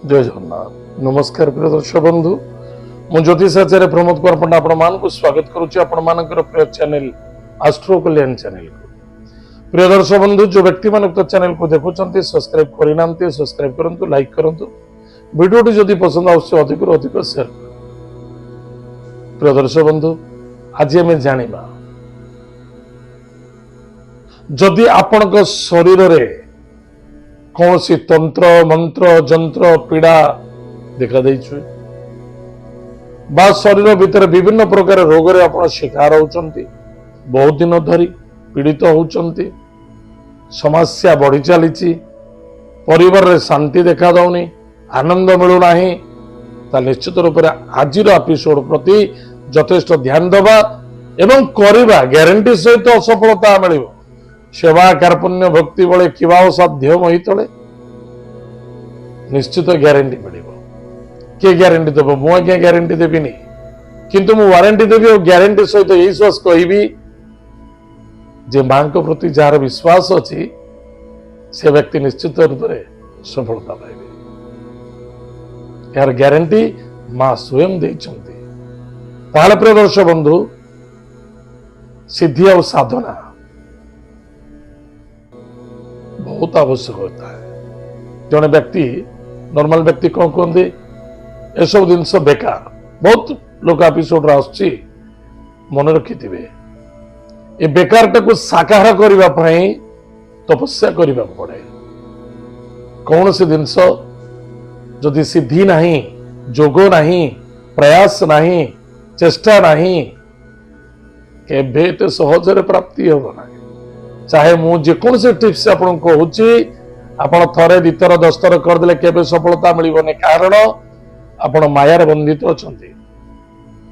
जय जगन्नाथ नमस्कार प्रिय दर्शक बंधु मु ज्योतिषाचार्य प्रमोद कुमार पंडा आपण मानक स्वागत करुच्ची आपण मानकर प्रिय चैनल आस्ट्रो कल्याण चैनल को। प्रिय दर्शक बंधु जो व्यक्ति मान चैनल को देखुं सब्सक्राइब करना सब्सक्राइब करूँ लाइक करूँ वीडियो जदि पसंद अधिक अधिक शेयर कर। प्रिय दर्शक बंधु आज आम जाना जदि आपण शरीर रे कौन सी तंत्र मंत्र जंत्र पीड़ा देखा देइछु बा शरीर भीतर विभिन्न प्रकार रोग रे आपण शिकार होचंती बहुत दिन धरी पीड़ित होचंती समस्या बढ़ी चली परिवार रे शांति देखा दौनी आनंद मिलू नाही ता निश्चित रूप से आज एपिसोड प्रति यथेष्ट ध्यान देवा एवं करवा ग्यारंटी सहित असफलता मिलिबो। सेवा कार्पण्य भक्ति बड़े किवा साध्य मही तले निश्चित ग्यारंटी मिल किए ग्यारंटी देव मुझे ग्यारंटी देवी किंतु मु वारंटी देवी और ग्यारंटी सहित यही विश्वास कहबी जे मां प्रति जार विश्वास अच्छी से व्यक्ति निश्चित रूप से सफलता पाइबे। यार ग्यारंटी मां स्वयं देइछंती। ताले प्रिय दर्शक बंधु सिद्धि और साधना बहुत आवश्यक होता है। जड़े व्यक्ति नॉर्मल व्यक्ति कौन कहते ये सब जिनस बेकार बहुत लोग एपिसोड आसुची मन रखि ये बेकार टाक साकार करने तपस्या करने पड़े। कौन सी जिनस जदि सिद्धि नहीं जोग नहीं प्रयास नहीं चेष्टा नहीं के सहजरे प्राप्ति हम ना। चाहे मु जेकोसी टिप्स आपन कहूची आपण थरे दितर दस्तर करदेले केबे सफलता मिलिबने कारण आपण मायार बंधित अछंती।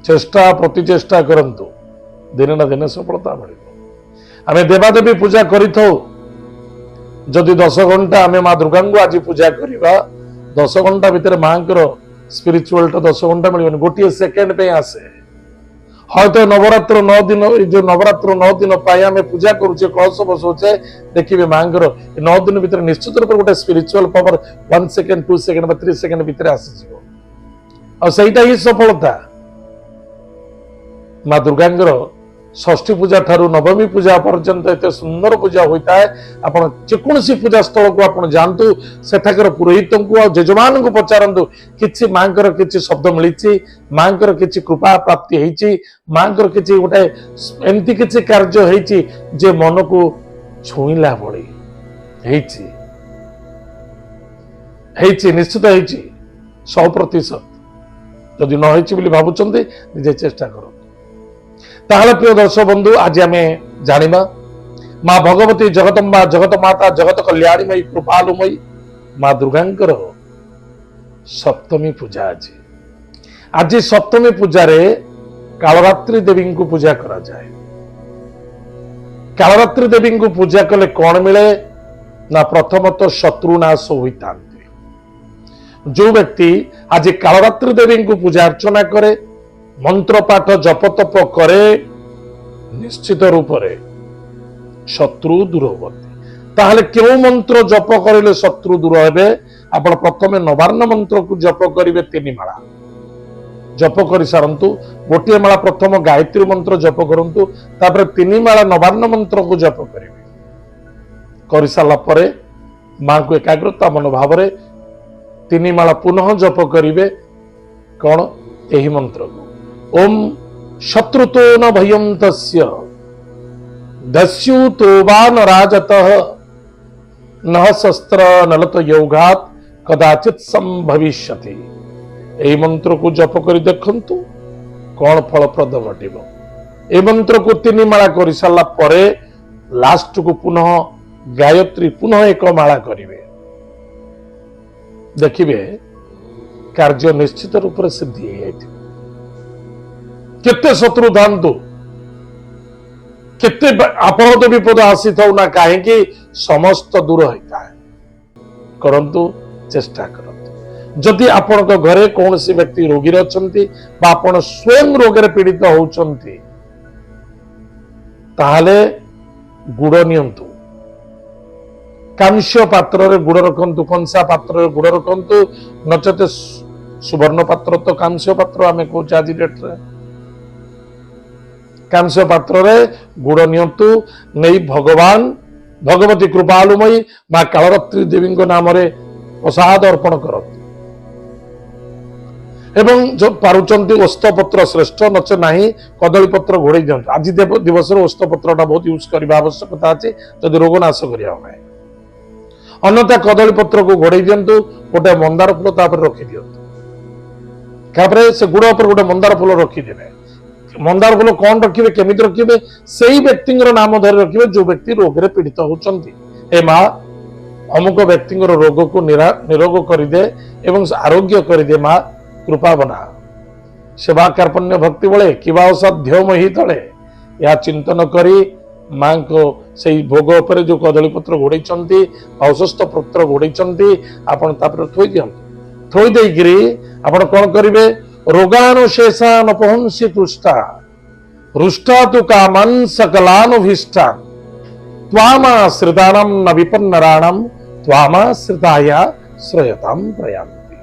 चेष्टा प्रतिचेष्टा करंतु दिन ना दिन सफलता मिलिबो। आमे देवादेवी पूजा करिथौ जदि 10 घंटा आमे मां दुर्गा को आज पूजा करिबा 10 घंटा भीतर मांकर स्पिरिचुअल 10 घंटा मिलिबने गोटे सेकेंड पे आसे। हाँ तो नवरात्र 9 दिन जो नवरात्र 9 दिन आम पूजा करुचे कलश बसौचे देखिए मांगर 9 दिन भीतर निश्चित रूप गोटे spiritual power 1 second 2 second 3 second भीतर आसीजिवो और सहीटा ही सफलता। मां दुर्गांगर षष्ठी पूजा ठारू नवमी पूजा पर्यंत एत सुंदर पूजा होता है। आपण जेकोसी पूजा स्थल को आपण जानतु सेठाकर पुरोहित को जजमान को पचारंतु किछि मांकर किछि शब्द मिली मांकर किछि कृपा प्राप्ति होईची मांकर किछि गोटे एमती किछि कार्य होईची जे मन को छुईला भली होईची निश्चित होईची 100%। जदि न होईची बोली भाबुचंती निजे चेष्टा करो। ताहले प्रिय दर्शक बंधु आज आम जानिबा मां भगवती जगदम्बा जगत माता जगत कल्याणीमयी कृपालुमयी मां दुर्गांकर सप्तमी पूजा। आज सप्तमी पूजा रे कालरात्रि देवी को पूजा करा जाए। कालरात्रि देवी को पूजा कले कौन मिले ना प्रथमतः शत्रु नाश होता। जो व्यक्ति आज कालरात्रि देवी को पूजा अर्चना करे मंत्र पाठ जप तप करे निश्चित रूप से शत्रु दूर होती। ताहले क्यों मंत्र जप करिले शत्रु दूर हेबे आपण प्रथमे नवार्ण मंत्र को जप करिवे 3 माला जप करि सारंतु। गोटे माला प्रथम गायत्री मंत्र जप करंतु तापर 3 माला नवार्ण मंत्र को जप करिवे करि साला परे मां को एकाग्रता मन भाव रे 3 माला पुनः जप करिवे कोन एही मंत्र को ओम शत्रुतो न भयं तस्य दस्युतो वा न राजतः न शस्त्र नलत योगात कदाचित संभविष्यति। एही मंत्र को जप करि देखंतु कौन फलप्रद घटिबो। ए मंत्र को 3 माला करि साला परे लास्ट को पुनः गायत्री पुनः 1 माला करिवे देखिबे कार्य निश्चित रूप से सिद्धि होइथि। केते शत्रु धांतु केते आपण तो विपद आसी था ना कहीं समस्त दूर होता है। करंतु चेष्टा करंतु जदि आपण घरे कौन सी व्यक्ति रोगी रचंती बा आपण स्वयं रोग रे पीड़ित होउचंती ताहले गुड़ नियंतु କାଂସ୍ୟ ପାତ୍ରରେ ଗୁଡ଼ ରଖନ୍ତୁ, କଂସା ପାତ୍ରରେ ଗୁଡ଼ ରଖନ୍ତୁ, ନଚେତ ସୁବର୍ଣ୍ଣ ପାତ୍ର ତ କାଂସ୍ୟ ପାତ୍ର ଆମେ କହୁଛେ ଆଜି ଡେଟ୍ରେ। କାଂସ୍ୟ ପାତ୍ରରେ ଗୁଡ଼ ନିଅନ୍ତୁ, ନେଇ ଭଗବାନ ଭଗବତୀ କୃପାଳୁମୟୀ ମା କାଳରାତ୍ରୀ ଦେବୀଙ୍କ ନାମରେ ପ୍ରସାଦ ଅର୍ପଣ କରନ୍ତୁ। ଏବଂ ଯୋଉ ପାରୁଛନ୍ତି ଓସ୍ତପତ୍ର ଶ୍ରେଷ୍ଠ, ନଚେ ନାହିଁ କଦଳୀ ପତ୍ର ଘୋଡ଼େଇ ଦିଅନ୍ତୁ। ଆଜି ଦିବସରେ ଓସ୍ତପତ୍ରଟା ବହୁତ ୟୁଜ୍ କରିବା ଆବଶ୍ୟକତା ଅଛି ଯଦି ରୋଗ ନାଶ କରିବା ପାଇଁ। ଅନ୍ୟଥା କଦଳୀ ପତ୍ରକୁ ଘୋଡ଼େଇ ଦିଅନ୍ତୁ, ଗୋଟେ ମନ୍ଦାର ଫୁଲ ତାପରେ ରଖିଦିଅନ୍ତୁ। ତାପରେ ସେ ଗୁଡ଼ ଉପରେ ଗୋଟେ ମନ୍ଦାର ଫୁଲ ରଖିଦେବେ। ମନ୍ଦାର ଫୁଲ କଣ ରଖିବେ, କେମିତି ରଖିବେ, ସେଇ ବ୍ୟକ୍ତିଙ୍କର ନାମ ଧରି ରଖିବେ ଯୋଉ ବ୍ୟକ୍ତି ରୋଗରେ ପୀଡ଼ିତ ହଉଛନ୍ତି। ଏ ମା ଅମୁକ ବ୍ୟକ୍ତିଙ୍କର ରୋଗକୁ ନିରୋଗ କରିଦେ ଏବଂ ଆରୋଗ୍ୟ କରିଦେ ମା, କୃପା ବନା। ସେବା କାର୍ପଣ୍ୟ ଭକ୍ତି ବଳେ କିବା ଅସାଧ୍ୟ ମୋହି ତଳେ, ଏହା ଚିନ୍ତନ କରି ମାଙ୍କ ସେଇ ଭୋଗ ଉପରେ ଯୋଉ କଦଳୀ ପତ୍ର ଘୋଡ଼େଇଛନ୍ତି, ଔଷଧ ପତ୍ର ଘୋଡ଼େଇଛନ୍ତି, ଆପଣ ତାପରେ ଥୋଇ ଦିଅନ୍ତୁ। ଥୋଇ ଦେଇକିରି ଆପଣ କଣ କରିବେ, ରୋଗାନୁଶେଷାନ ପହଂସି ପୃଷ୍ଠା ହୃଷ୍ଟା ତୁ କାମାନ୍ ସକଲାନୁଭୀଷ୍ଟା ତ୍ୱାମାଶ୍ରିତାନାଂ ନ ବିପନ୍ନରାଣାଂ ତ୍ୱାମାଶ୍ରିତାୟା ଶ୍ରୟତାଂ ପ୍ରୟାନ୍ତି।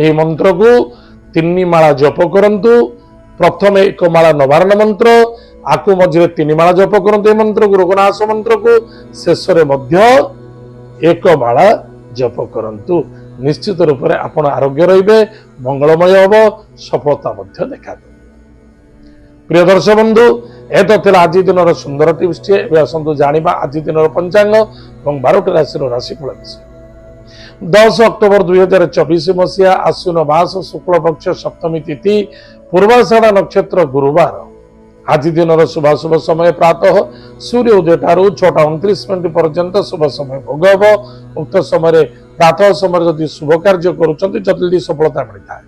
এই ମନ୍ତ୍ରକୁ 3 ମାଳା ଜପ କରନ୍ତୁ। ପ୍ରଥମେ 1 ମାଳା ନବାରଣ ମନ୍ତ୍ର, ଆକୁ ମଝିରେ 3 ମାଳା ଜପ କରନ୍ତୁ। এই ମନ୍ତ୍ରକୁ ରୋଗନାଶ ମନ୍ତ୍ରକୁ ଶେଷରେ ମଧ୍ୟ 1 ମାଳା ଜପ କରନ୍ତୁ। ନିଶ୍ଚିତ ରୂପରେ ଆପଣ ଆରୋଗ୍ୟ ରହିବେ, ମଙ୍ଗଳମୟ ହେବ, ସଫଳତା ମଧ୍ୟ ଦେଖାଦେବ। প্রিয় দর্শক বন্ধু, এত ଥିଲା ଆଜି ଦିନର ସୁନ୍ଦର ଟିପ୍ସଟିଏ। ଏବେ ଆସନ୍ତୁ ଜାଣିବା ଆଜି ଦିନର ପଞ୍ଚାଙ୍ଗ ଏବଂ 12ଟି ରାଶିର ରାଶିଫଳ ବିଷୟ। 10 ଅକ୍ଟୋବର 2024 ମସିହା ଆଶ୍ୱିନ ମାସ ଶୁକ୍ଳପକ୍ଷ ସପ୍ତମୀ ତିଥି, ପୂର୍ବାଷାଢ଼ ନକ୍ଷତ୍ର, ଗୁରୁବାର। ଆଜି ଦିନର ଶୁଭାଶୁଭ ସମୟ ପ୍ରାତଃ ସୂର୍ଯ୍ୟ ଉଦୟ ଠାରୁ 6:29 ପର୍ଯ୍ୟନ୍ତ ଶୁଭ ସମୟ ଭୋଗ ହେବ। ଉକ୍ତ ସମୟରେ ପ୍ରାତଃ ସମୟରେ ଯଦି ଶୁଭ କାର୍ଯ୍ୟ କରୁଛନ୍ତି ଜଲ୍ଦି ସଫଳତା ମିଳିଥାଏ।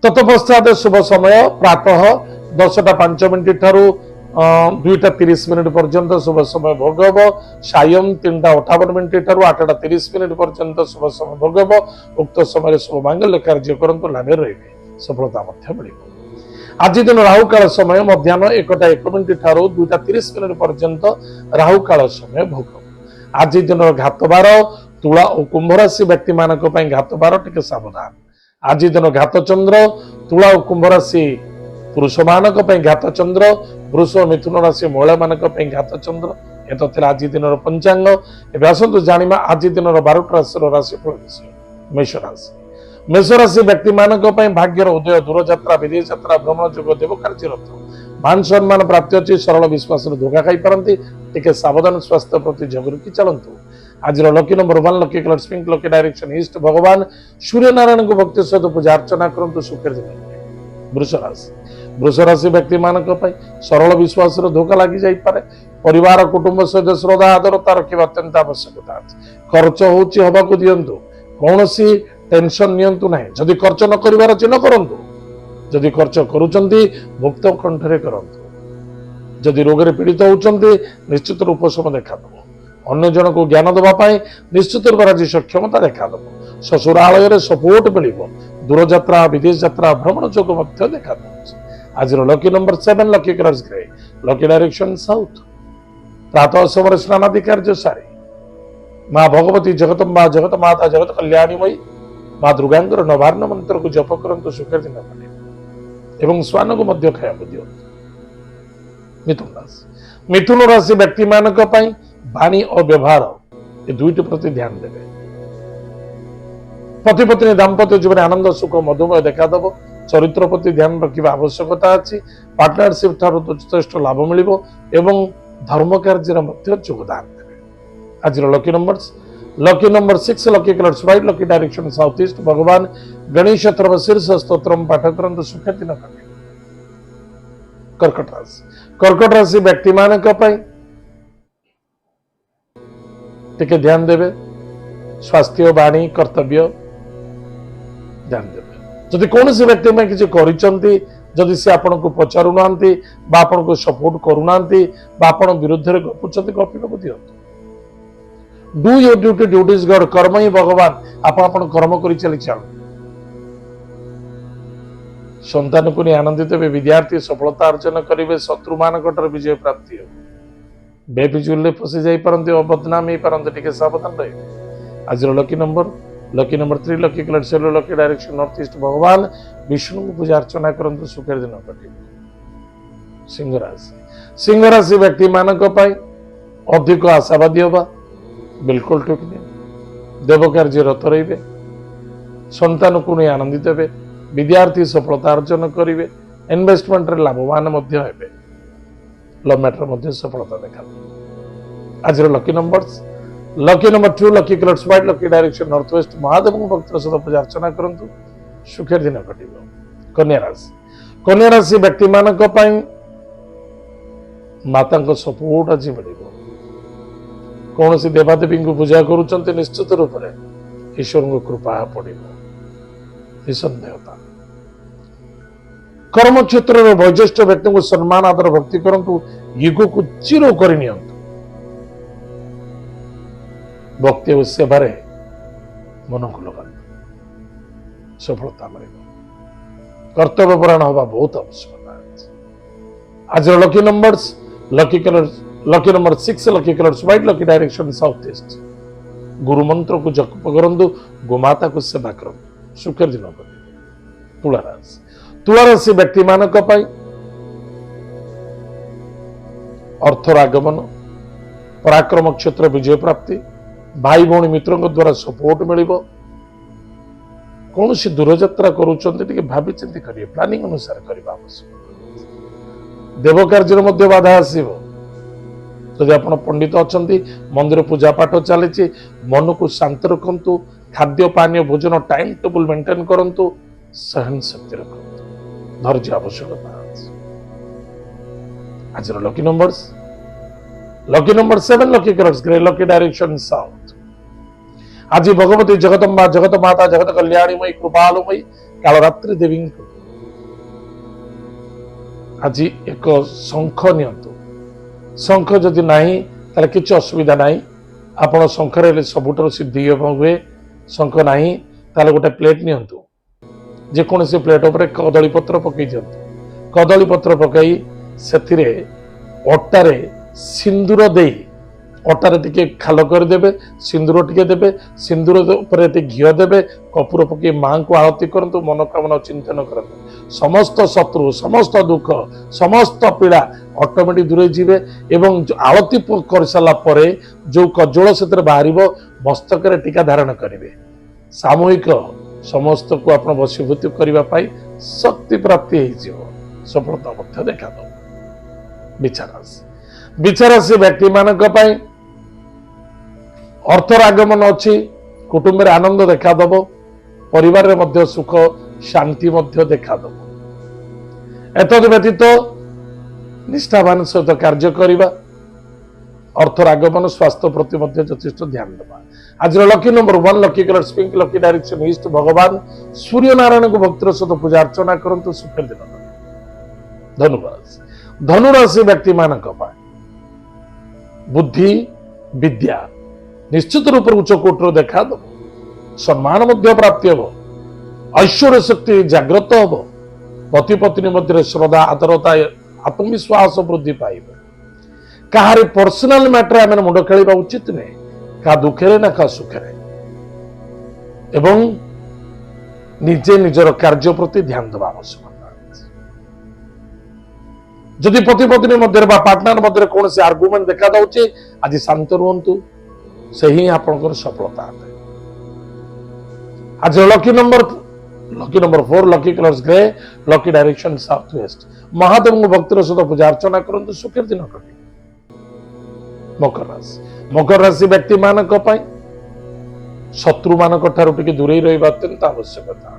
ତତ୍ପଶ୍ଚାତ ଶୁଭ ସମୟ ପ୍ରାତଃ 10:05 ଠାରୁ 2:30 ପର୍ଯ୍ୟନ୍ତ ଶୁଭ ସମୟ ଭୋଗ ହେବ। ସାୟଂ 3:58 ଠାରୁ 8:30 ପର୍ଯ୍ୟନ୍ତ ଶୁଭ ସମୟ ଭୋଗ ହେବ। ଉକ୍ତ ସମୟରେ ଶୁଭ ମାଙ୍ଗଲ୍ୟ କାର୍ଯ୍ୟ କରନ୍ତୁ, ଲାଭରେ ରହିବେ, ସଫଳତା ମଧ୍ୟ ମିଳିବ। ଆଜି ଦିନ ରାହୁକାଳ ସମୟ ମଧ୍ୟାହ୍ନ 1:01 ଠାରୁ 2:30 ପର୍ଯ୍ୟନ୍ତ ରାହୁକାଳ ସମୟ ଭୋଗ। ଆଜି ଦିନର ଘାତବାର ତୁଳା ଓ କୁମ୍ଭ ରାଶି ବ୍ୟକ୍ତିମାନଙ୍କ ପାଇଁ ଘାତବାର, ଟିକେ ସାବଧାନ। ଆଜି ଦିନ ଘାତ ଚନ୍ଦ୍ର, ତୁଳା ଓ କୁମ୍ଭ ରାଶି ପୁରୁଷମାନଙ୍କ ପାଇଁ ଘାତ ଚନ୍ଦ୍ର, ବୃଷ ଓ ମିଥୁନ ରାଶି ମହିଳାମାନଙ୍କ ପାଇଁ ଘାତ ଚନ୍ଦ୍ର। ଏତ ଥିଲା ଆଜି ଦିନର ପଞ୍ଚାଙ୍ଗ। ଏବେ ଆସନ୍ତୁ ଜାଣିବା ଆଜି ଦିନର 12ଟି ରାଶିର ରାଶିଫଳ ବିଷୟ। ମେଷ ରାଶି। ମେଷ ରାଶି ବ୍ୟକ୍ତିମାନଙ୍କ ପାଇଁ ଭାଗ୍ୟର ଉଦୟ, ଦୂରଯାତ୍ରା, ବିଦେଶ ଯାତ୍ରା, ଭ୍ରମଣ ଯୋଗ ଦେବ, କାର୍ଯ୍ୟରତ। ମାନ ସମ୍ମାନ ପ୍ରାପ୍ତି ଅଛି, ସରଳ ବିଶ୍ୱାସରେ ଧୋକା ଖାଇପାରନ୍ତି, ଟିକେ ସାବଧାନ, ସ୍ୱାସ୍ଥ୍ୟ ପ୍ରତି ଜଗରୁକି ଚାଲନ୍ତୁ। ଆଜିର lucky number 1, lucky colour pink, lucky direction east. ଭଗବାନ ସୂର୍ଯ୍ୟନାରାୟଣଙ୍କୁ ଭକ୍ତି ସହିତ ପୂଜା ଅର୍ଚ୍ଚନା କରନ୍ତୁ, ସୁଖରେ ଦିନ। ବୃଷ ରାଶି। ବୃଷ ରାଶି ବ୍ୟକ୍ତିମାନଙ୍କ ପାଇଁ ସରଳ ବିଶ୍ୱାସରେ ଧୋକା ଲାଗି ଯାଇପାରେ। ପରିବାର କୁଟୁମ୍ବ ସହିତ ଶ୍ରଦ୍ଧା ଆଦରତା ରଖିବା ଅତ୍ୟନ୍ତ ଆବଶ୍ୟକତା ଅଛି। ଖର୍ଚ୍ଚ ହଉଛି, ହବାକୁ ଦିଅନ୍ତୁ, କୌଣସି ଟେନସନ ନିଅନ୍ତୁ ନାହିଁ। ଯଦି ଖର୍ଚ୍ଚ ନ କରିବାର ଅଛି ନ କରନ୍ତୁ। ଯଦି ଖର୍ଚ୍ଚ କରୁଛନ୍ତି ମୁକ୍ତ କଣ୍ଠରେ କରନ୍ତୁ। ଯଦି ରୋଗରେ ପୀଡ଼ିତ ହେଉଛନ୍ତି ନିଶ୍ଚିତ ଉପଶମ ଦେଖାଦେବ। ଅନ୍ୟ ଜଣକୁ ଜ୍ଞାନ ଦେବା ପାଇଁ ନିଶ୍ଚିତ ରୂପରେ ଆଜି ସକ୍ଷମତା ଦେଖାଦେବ। ଶ୍ୱଶୁରାଳୟରେ ସପୋର୍ଟ ମିଳିବ। ଦୂରଯାତ୍ରା, ବିଦେଶ ଯାତ୍ରା, ଭ୍ରମଣ ଯୋଗ ମଧ୍ୟ ଦେଖାଦେଉଛି। ଆଜିର lucky number 7, lucky colours grey, lucky direction south. ପ୍ରାତଃ ସମୟରେ ସ୍ନାନାଦି କାର୍ଯ୍ୟ ସାରି ମା ଭଗବତୀ ଜଗତମ୍ବା, ଜଗତ ମାତା, ଜଗତ କଲ୍ୟାଣୀମୟୀ ମା ଦୁର୍ଗାଙ୍କର ନବାର୍ଣ୍ଣ ମନ୍ତ୍ରକୁ ଜପ କରନ୍ତୁ, ସୁଖରେ ଦିନ ପାଳିବେ ଏବଂ ଶ୍ୱାନକୁ ମଧ୍ୟ ଖାଇବାକୁ ଦିଅନ୍ତୁ। ମିଥୁନ ରାଶି। ମିଥୁନ ରାଶି ବ୍ୟକ୍ତିମାନଙ୍କ ପାଇଁ ବାଣୀ ଓ ବ୍ୟବହାର ଏ ଦୁଇଟି ପ୍ରତି ଧ୍ୟାନ ଦେବେ। ପତି ପତ୍ନୀ ଦାମ୍ପତ୍ୟ ଜୀବନରେ ଆନନ୍ଦ, ସୁଖ, ମଧୁମୟ ଦେଖାଦେବ। ଚରିତ୍ର ପ୍ରତି ଧ୍ୟାନ ରଖିବା ଆବଶ୍ୟକତା ଅଛି। ପାର୍ଟନରସିପ ଠାରୁ ଯଥେଷ୍ଟ ଲାଭ ମିଳିବ ଏବଂ ଧର୍ମ କାର୍ଯ୍ୟରେ ମଧ୍ୟ ଯୋଗଦାନ ଦେବେ। ଆଜିର lucky number 6, lucky colours white, lucky direction south east. ଭଗବାନ ଗଣେଶ ଥର୍ବ ଶୀର୍ଷ ସ୍ତୋତ୍ରମ୍ ପାଠ କରନ୍ତୁ, ସୁଖରେ ଦିନ କାଟିବେ। କର୍କଟ ରାଶି। କର୍କଟ ରାଶି ବ୍ୟକ୍ତିମାନଙ୍କ ପାଇଁ ଟିକେ ଧ୍ୟାନ ଦେବେ। ସ୍ୱାସ୍ଥ୍ୟ, ବାଣୀ, କର୍ତ୍ତବ୍ୟ ଧ୍ୟାନ ଦେବେ। ଯଦି କୌଣସି ବ୍ୟକ୍ତି ପାଇଁ କିଛି କରିଛନ୍ତି, ଯଦି ସେ ଆପଣଙ୍କୁ ପଚାରୁନାହାନ୍ତି ବା ଆପଣଙ୍କୁ ସପୋର୍ଟ କରୁନାହାନ୍ତି ବା ଆପଣ ବିରୁଦ୍ଧରେ ଗପୁଛନ୍ତି, ଗପିବାକୁ ଦିଅନ୍ତୁ। ଡୁ ୟୋର ଡ୍ୟୁଟି, ଡ୍ୟୁଟି ଇଜ ଗଡ୍। କର୍ମ ହିଁ ଭଗବାନ। ଆପଣ କର୍ମ କରି ଚାଲନ୍ତୁ। ସନ୍ତାନକୁ ନେଇ ଆନନ୍ଦିତ ହେବେ। ବିଦ୍ୟାର୍ଥୀ ସଫଳତା ଅର୍ଜନ କରିବେ। ଶତ୍ରୁମାନଙ୍କଠାରୁ ବିଜୟ ପ୍ରାପ୍ତି ହେବ। बेफिजुल फसी जाई पारंती बदनाम हो पारंती टिके सावधान रहे। आज लकी नंबर 3 लकी कलर सेलो लकी डायरेक्शन नॉर्थ ईस्ट भगवान विष्णु को पूजा अर्चना करंतु सुखेर दिन कटिब। सिंह राशि व्यक्ति मानक अधिक आशावादी हवा बिल्कुल ठीक नहीं। देव कार्य रत रही संतान को नहीं आनंदित हे। विद्यार्थी सफलता अर्जन करेंगे। इन्वेस्टमेंट रे लाभवान हेबे। लव मैटर सफलता देखा। आज lucky numbers lucky number 2 lucky colours white lucky direction north west Mahadev भक्त सहित पूजा अर्चना करंतु सुखेर दिन कटिब। कन्या राशि व्यक्ति मानक माता सपोर्ट आज मिल कौन सी देवादेवी को पूजा करुँच निश्चित रूप से ईश्वर को कृपा पड़ो निसंदेहता। कर्म क्षेत्र में वैज्येष्ठ व्यक्ति को सम्मान आदर भक्ति करंतु युग को चिर कर भक्ति और सेवार मन को लगा सफलता मिल। कर्तव्यपरायण हवा बहुत आवश्यकता है। आज lucky numbers lucky number 6 lucky colours white lucky direction south east गुरु मंत्र को जप करंतु गोमाता को सेवा करंतु सुखेर दिन कटिब। तुला राशि व्यक्ति मानक अर्थर आगमन पराक्रम क्षेत्र विजय प्राप्ति भाई भौणी मित्रों द्वारा सपोर्ट मिल। कौन सी दूरयात्रा करुँचे भावी चिंती करिए प्लानिंग अनुसार करने आवश्यक। देव कार्य बाधा आसब। जदि आप पंडित अच्छा मंदिर पूजा पाठ चली मन को शांत रखु खाद्य पानीय भोजन टाइम टेबल मेंटेन करंतु सहन शक्ति रखु धैर्य आवश्यकता। आज lucky number 7 lucky colours grey lucky direction south. आज भगवती जगदम्बा जगत माता जगत कल्याणीमयी कृपालुमयी कालरात्रि देवी आज एक शंख नियंतु। शंख जदि नहीं ताले किसी असुविधा नहीं। आपण शंखरे सबुठार सिद्धि हुए। शंख नहीं ताले गोटे प्लेट नियंतु जेकोसी प्लेट उपर कदली पत्र पकई दियंतु। कदली पत्र पकई से अटारे सिंदूर दे अटारे टिके खाल करदे सिंदूर टिके देबे सिंदूर उपर घी देबे कपूर पकई माँ को आरती करंतु मनोकामना चिंतन करंतु समस्त शत्रु समस्त दुख समस्त पीड़ा ऑटोमेटिक दूरे जीवे एवं आरती कर सारा पर जो कज्जल से बाहर मस्तक टीका धारण करेंगे। सामूहिक समस्त को आप वशीभूत करने शक्ति प्राप्ति हो सफलता देखा विचारासी व्यक्ति मानक अर्थर आगमन अच्छी कुटुंब आनंद देखादब परिवार में सुख शांति देखादब। एतद व्यतीत निष्ठावान सहित कार्य करवा अर्थर आगमन स्वास्थ्य प्रति यथेष्ट ध्यान देवा। आज lucky number 1 lucky colours pink lucky direction east भगवान सूर्य नारायण को भक्तर सहित पूजा अर्चना करंतु सुखेर दिन। धनुराशि व्यक्ति मानक बुद्धि विद्या निश्चित रूप उच्च कोटर देखा दब सम्मान प्राप्ति हम ऐश्वर्य शक्ति जागृत हम पति पत्नी मध्य श्रद्धा आदरता आत्मविश्वास वृद्धि पाइब। कहार पर्सनाल मैटर आम मुंड खेल उचित नुहे क्या दुखे ना क्या सुखे एवं निजे निजर कार्य प्रति ध्यान देवा आवश्यक। जदि पति पत्नी मध्य पार्टनर मध्य कौन से आर्गुमेंट देखा दौचे आज शांत रुहतु से ही आपंकर सफलता है। आज lucky number 4 lucky colours grey lucky direction south west Mahadev को भक्तिर सहित पूजा अर्चना करंतु सुखेर दिन कटे। मकर राशि व्यक्ति मानक शत्रु मानक ठारू टिके दूरे रहिबा अत्यंत आवश्यकता।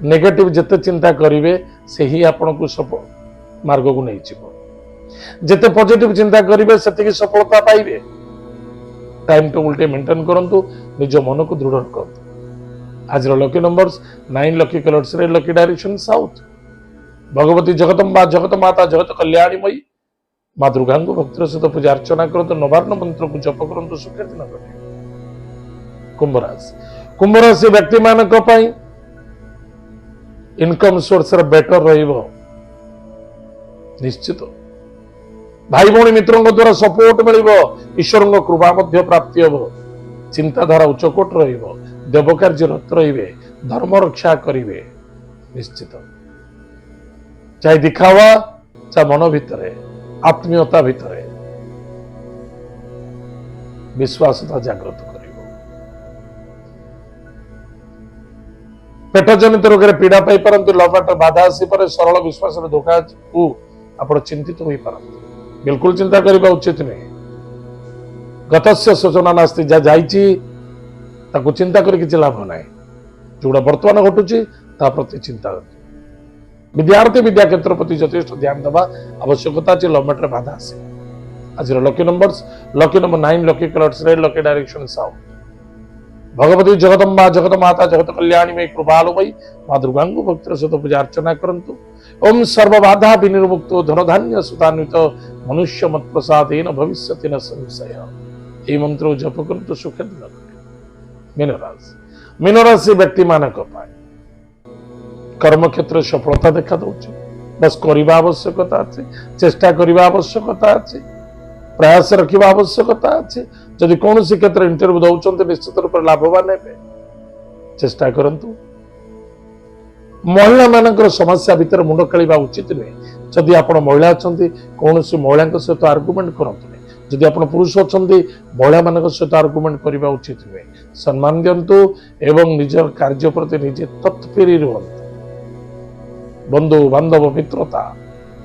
नेगेटिव जिते चिंता करेंगे से ही आपन को सफल मार्ग को नहीं जिते पॉजिटिव चिंता करेंगे से सफलता पाइबे। टाइम टेबल मेंटेन करंतु निज मन को दृढ़ रखु। आज लकी नंबर्स 9 लकी कलर्स रे lucky direction south Bhagwati Jagdamba जगत माता जगत कल्याणीमयी माँ दुर्गा को भक्तर सहित पूजा अर्चना करंतु नवार्ण मंत्र को जप करंतु सुखेर दिन कटे। कुंभ राशि व्यक्ति मानक इनकम सोर्स बेटर रहिबो निश्चित भाई भौणी मित्रों द्वारा सपोर्ट मिल ईश्वर कृपा प्राप्ति हम चिंताधारा उच्चकोट रेव कार्य रत रे धर्म रक्षा करेंगे निश्चित चाहे दिखावा चाहे मन भितर आत्मीयता भितर विश्वासता जागृत कर पेट जनित रोग पीड़ा पाई पारती लव बाधा आसी पारे सरल विश्वास धोखा को आप चिंतित हो पारती बिल्कुल चिंता करने उचित नहीं गतस्य सूचना नास्ती जहाँ जाकु चिंता कर किसी लाभ ना जोड़ा बर्तमान घटुची प्रति चिंता विद्यार्थी विद्या क्षेत्र प्रति यथेष ध्यान देवा आवश्यकता अच्छे लव मैटर बाधा आसे आज lucky numbers lucky number 9 lucky colours red lucky direction south Bhagwati Jagdamba जगत माता जगत कल्याणी में कृपालु मई माँ दुर्गा भक्त सहित पूजा अर्चना करंतु ओम सर्वबाधा विनिर्मुक्त धनधान्य सुतान्वित मनुष्य मत प्रसादेन भविष्यति न संशय ये मंत्र जप करंतु सुखे दिन मीनराशि व्यक्ति मानक कर्म क्षेत्र सफलता देखा दौर बस करने आवश्यकता अच्छे चेष्टा करने आवश्यकता अच्छे प्रयास रखा आवश्यकता अच्छे जदि कौन क्षेत्र इंटरव्यू दौरान निश्चित रूप से लाभवान है चेष्टा करंतु महिला मानकर समस्या भितर मुंड खेला उचित नुहे जदि आप महिला अच्छा कौन महिला सहित आर्गुमेंट करते जदि आप पुरुष अच्छा महिला मान सहित आर्गुमेंट करने उचित नुहे सम्मान दिंतु एवं निज कार्य प्रति निजे तत्परी रुहतु बंधु बांधव मित्रता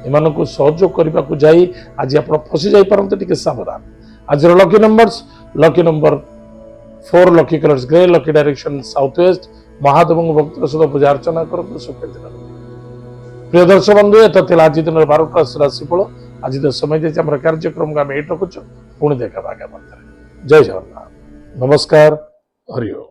एमान को सहयोग करने को जाई आज आप फसी जापारते टे सावधान आज lucky numbers lucky number 4 lucky colours grey lucky direction south west Mahadev भक्त सहित पूजा अर्चना करते सुखे दिन प्रिय दर्शक बंधु ये आज दिन 12टा राशिफल आज समय देती कार्यक्रम को आम ये रखुचु पुणी देखा आगे जय जगन्नाथ नमस्कार हरि ओम।